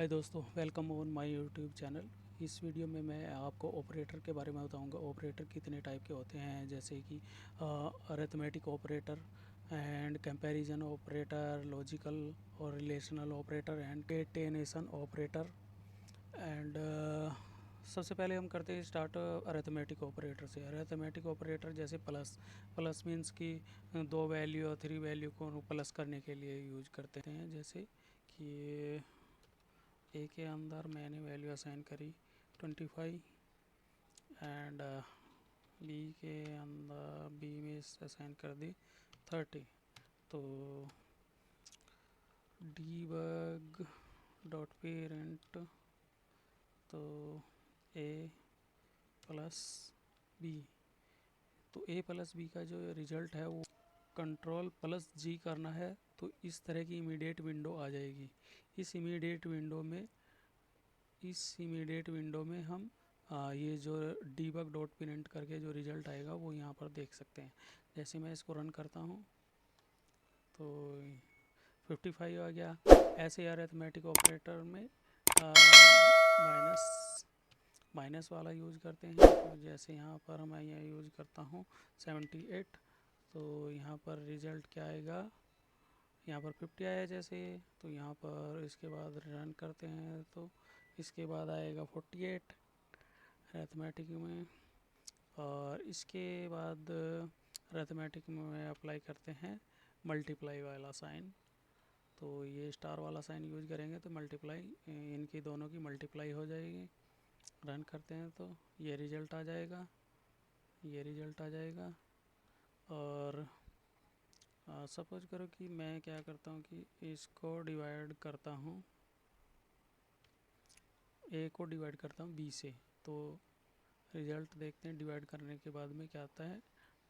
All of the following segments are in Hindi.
हाय दोस्तों, welcome on my YouTube channel. इस वीडियो में मैं आपको ऑपरेटर के बारे में बताऊंगा। ऑपरेटर कितने टाइप के होते हैं, जैसे कि arithmetic operator and comparison operator, logical और relational operator and concatenation operator. And सबसे पहले हम करते हैं स्टार्ट अरिथमेटिक ऑपरेटर से। अरिथमेटिक ऑपरेटर जैसे प्लस प्लस मीन्स कि दो वैल्यू और थ्री वैल्यू को प्लस करने के लिए यूज करते हैं। जैसे कि ए के अंदर मैंने वैल्यू असाइन करी 25 एंड बी के अंदर बी में असाइन कर दी 30। तो डीबग डॉट पेरेंट, तो ए प्लस बी, तो ए प्लस बी का जो रिजल्ट है वो कंट्रोल प्लस जी करना है। तो इस तरह की इमीडिएट विंडो आ जाएगी। इस इमीडिएट विंडो में हम ये जो डीबग डॉट प्रिंट करके जो रिज़ल्ट आएगा वो यहाँ पर देख सकते हैं। जैसे मैं इसको रन करता हूँ तो 55 आ गया। ऐसे अरिथमेटिक ऑपरेटर में माइनस माइनस वाला यूज करते हैं। तो जैसे यहाँ पर मैं यह यूज करता हूँ 78, तो यहाँ पर रिज़ल्ट क्या आएगा, यहाँ पर 50 आया जैसे। तो यहाँ पर इसके बाद रन करते हैं तो इसके बाद आएगा 48 अरिथमेटिक में। और इसके बाद अरिथमेटिक में अप्लाई करते हैं मल्टीप्लाई वाला साइन। तो ये स्टार वाला साइन यूज करेंगे तो मल्टीप्लाई, इनकी दोनों की मल्टीप्लाई हो जाएगी। रन करते हैं तो ये रिज़ल्ट आ जाएगा, ये रिज़ल्ट आ जाएगा। और सपोज करो कि मैं क्या करता हूँ कि इसको डिवाइड करता हूँ, ए को डिवाइड करता हूँ बी से। तो रिज़ल्ट देखते हैं डिवाइड करने के बाद में क्या आता है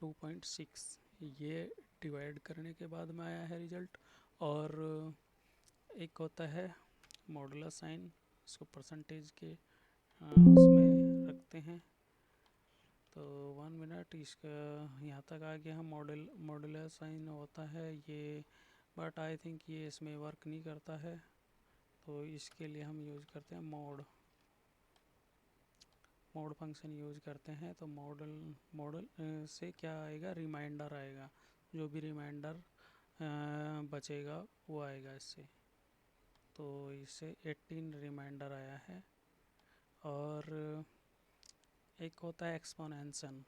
2.6। ये डिवाइड करने के बाद में आया है रिज़ल्ट। और एक होता है मॉडुलस साइन, इसको परसेंटेज के उसमें रखते हैं। तो 1 मिनट, इसका यहाँ तक आ गया। हम मॉडुलस साइन होता है ये, बट आई थिंक ये इसमें वर्क नहीं करता है। तो इसके लिए हम यूज़ करते हैं मोड फंक्शन यूज करते हैं। तो मॉडल से क्या आएगा, रिमाइंडर आएगा। जो भी रिमाइंडर बचेगा वो आएगा इससे। तो इससे 18 रिमाइंडर आया है। और एक होता है एक्सपोनेंशन।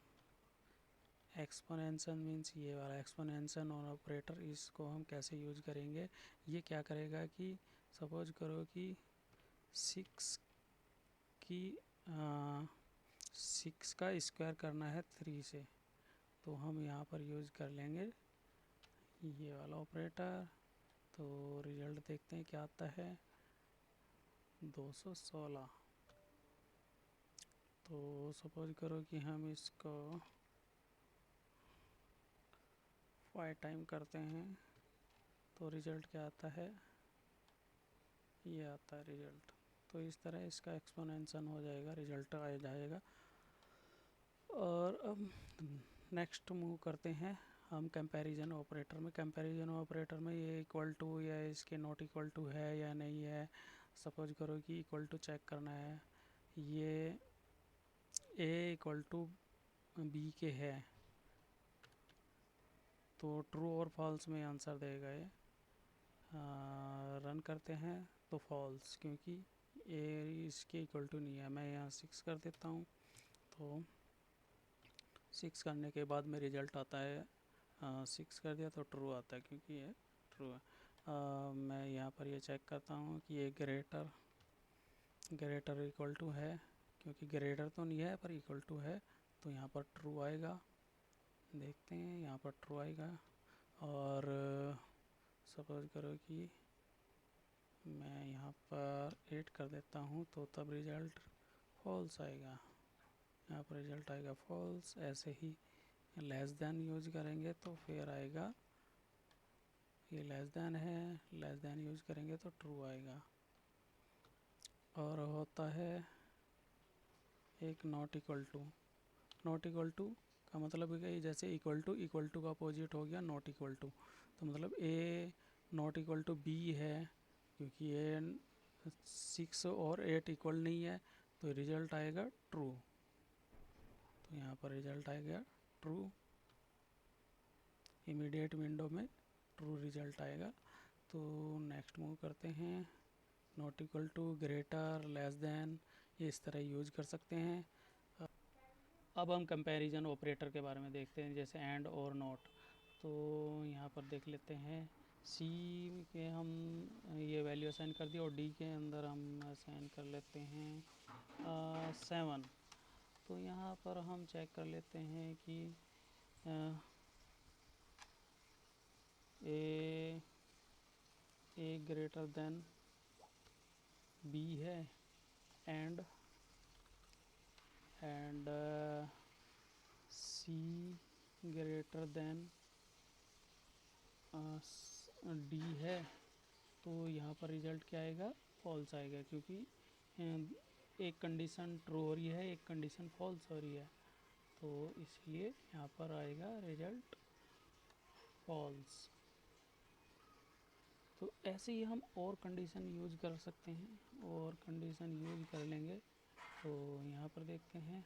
एक्सपोनेंशन मीन्स ये वाला एक्सपोनेंशन और ऑपरेटर, इसको हम कैसे यूज करेंगे। ये क्या करेगा कि सपोज करो कि 6 की 6 का स्क्वायर करना है 3 से। तो हम यहाँ पर यूज कर लेंगे ये वाला ऑपरेटर। तो रिजल्ट देखते हैं क्या आता है 216। तो सपोज करो कि हम इसको 5 टाइम करते हैं तो रिजल्ट क्या आता है, ये आता है रिजल्ट। तो इस तरह इसका एक्सपोनेंशन हो जाएगा, रिजल्ट आ जाएगा। और अब नेक्स्ट मूव करते हैं हम कंपैरिजन ऑपरेटर में। कंपैरिजन ऑपरेटर में ये इक्वल टू या इसके नॉट इक्वल टू है या नहीं है। सपोज करो कि इक्वल टू चेक करना है, ये ए इक्वल टू बी के है तो ट्रू और फॉल्स में आंसर देगा ये। रन करते हैं तो फॉल्स, क्योंकि ए इसके इक्वल टू नहीं है। मैं यहाँ 6 कर देता हूँ तो 6 करने के बाद में रिज़ल्ट आता है 6 कर दिया तो ट्रू आता है, क्योंकि ये ट्रू है। मैं यहाँ पर ये चेक करता हूँ कि ये ग्रेटर इक्वल टू है, क्योंकि ग्रेटर तो नहीं है पर इक्वल टू है। तो यहाँ पर ट्रू आएगा, देखते हैं यहाँ पर ट्रू आएगा। और सपोज करो कि मैं यहाँ पर 8 कर देता हूँ तो तब रिज़ल्ट फॉल्स आएगा, यहाँ पर रिज़ल्ट आएगा फॉल्स। ऐसे ही लेस देन यूज करेंगे तो फिर आएगा, ये लेस देन है, लेस देन यूज करेंगे तो ट्रू आएगा। और होता है एक not equal to. Not equal to का मतलब है कि जैसे इक्वल टू का अपोजिट हो गया नॉट इक्वल टू। तो मतलब A not equal to B है, क्योंकि ए 6 और 8 इक्वल नहीं है तो रिजल्ट आएगा ट्रू। तो यहाँ पर रिजल्ट आएगा ट्रू, इमीडिएट विंडो में ट्रू रिजल्ट आएगा। तो नेक्स्ट मूव करते हैं। Not equal to, greater, less than, ये इस तरह यूज कर सकते हैं। अब हम कंपैरिजन ऑपरेटर के बारे में देखते हैं, जैसे एंड और नॉट। तो यहाँ पर देख लेते हैं, सी के हम ये वैल्यू असाइन कर दिया और डी के अंदर हम असाइन कर लेते हैं 7। तो यहाँ पर हम चेक कर लेते हैं कि ए ग्रेटर देन बी है and C greater than D है। तो यहाँ पर रिजल्ट क्या आएगा? फॉल्स आएगा, क्योंकि एक कंडीशन ट्रू हो रही है, एक कंडीशन फॉल्स हो रही है, तो इसलिए यहाँ पर आएगा रिजल्ट फॉल्स। तो ऐसे ही हम और कंडीशन यूज कर सकते हैं, और कंडीशन यूज कर लेंगे। तो यहाँ पर देखते हैं,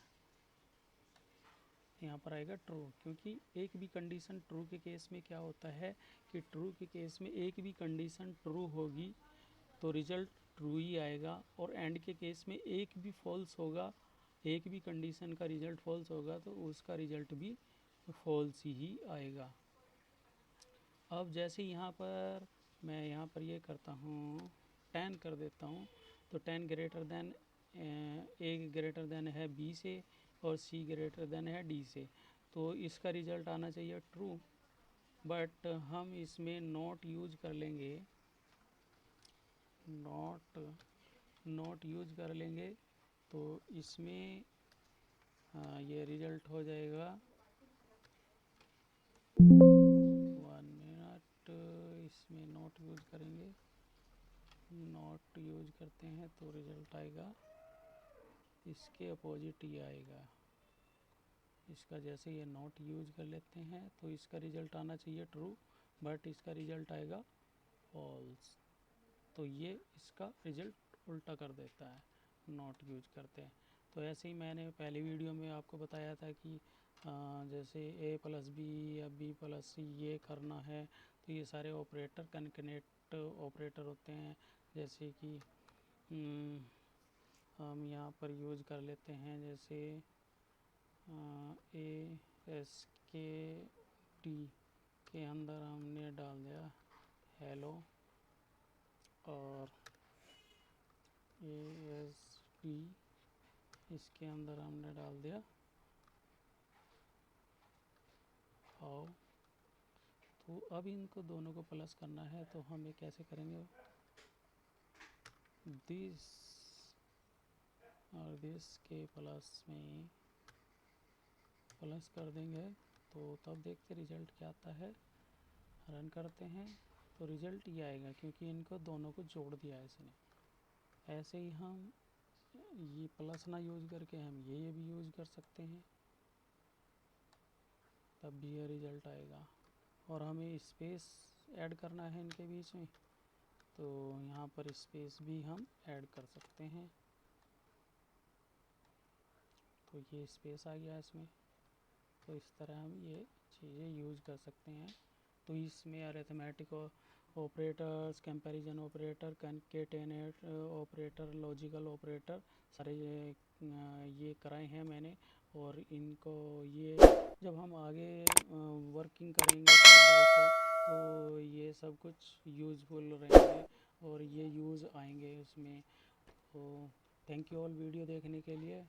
यहाँ पर आएगा ट्रू, क्योंकि एक भी कंडीशन ट्रू के केस में क्या होता है कि ट्रू के केस में एक भी कंडीशन ट्रू होगी तो रिजल्ट ट्रू ही आएगा, और एंड के केस में एक भी फॉल्स होगा, एक भी कंडीशन का रिजल्ट फॉल्स होगा तो उसका रिजल्ट भी फॉल्स ही आएगा। अब जैसे यहाँ पर मैं यहाँ पर ये करता हूँ 10 कर देता हूँ, तो 10 ग्रेटर देन ए ग्रेटर देन है बी से और सी ग्रेटर देन है डी से, तो इसका रिजल्ट आना चाहिए ट्रू। बट हम इसमें नॉट यूज कर लेंगे, नॉट यूज कर लेंगे तो इसमें ये रिजल्ट हो जाएगा 1 मिनट। इसमें नॉट यूज करेंगे, नॉट यूज करते हैं तो रिजल्ट आएगा इसके अपोजिट ही आएगा। इसका जैसे ये नॉट यूज कर लेते हैं तो इसका रिजल्ट आना चाहिए ट्रू, बट इसका रिजल्ट आएगा फॉल्स। तो ये इसका रिजल्ट उल्टा कर देता है, नॉट यूज करते हैं। तो ऐसे ही मैंने पहली वीडियो में आपको बताया था कि जैसे a प्लस बी या b प्लस सी ये करना है तो ये सारे ऑपरेटर कनेक्ट ऑपरेटर होते हैं। जैसे कि हम यहाँ पर यूज कर लेते हैं, जैसे ए एस के टी के अंदर हमने डाल दिया हेलो, और ए एस टी इसके अंदर हमने डाल दिया हाउ। तो अब इनको दोनों को प्लस करना है, तो हम ये कैसे करेंगे? दिस और दिस के प्लस में प्लस कर देंगे, तो तब देखते रिजल्ट क्या आता है। रन करते हैं तो रिजल्ट ये आएगा, क्योंकि इनको दोनों को जोड़ दिया है इसने। ऐसे ही हम ये प्लस ना यूज करके हम ये भी यूज कर सकते हैं, तब भी ये रिजल्ट आएगा। और हमें स्पेस ऐड करना है इनके बीच में, तो यहाँ पर स्पेस भी हम ऐड कर सकते हैं। तो ये स्पेस आ गया इसमें, तो इस तरह हम ये चीज़ें यूज कर सकते हैं। तो इसमें arithmetic operators, comparison operator, concatenate operator, logical operator सारे ये कराए हैं मैंने। और इनको ये जब हम आगे वर्किंग करेंगे स्टेप बाय स्टेप, तो ये सब कुछ यूज़फुल रहेंगे और ये यूज़ आएंगे उसमें। तो थैंक यू ऑल वीडियो देखने के लिए।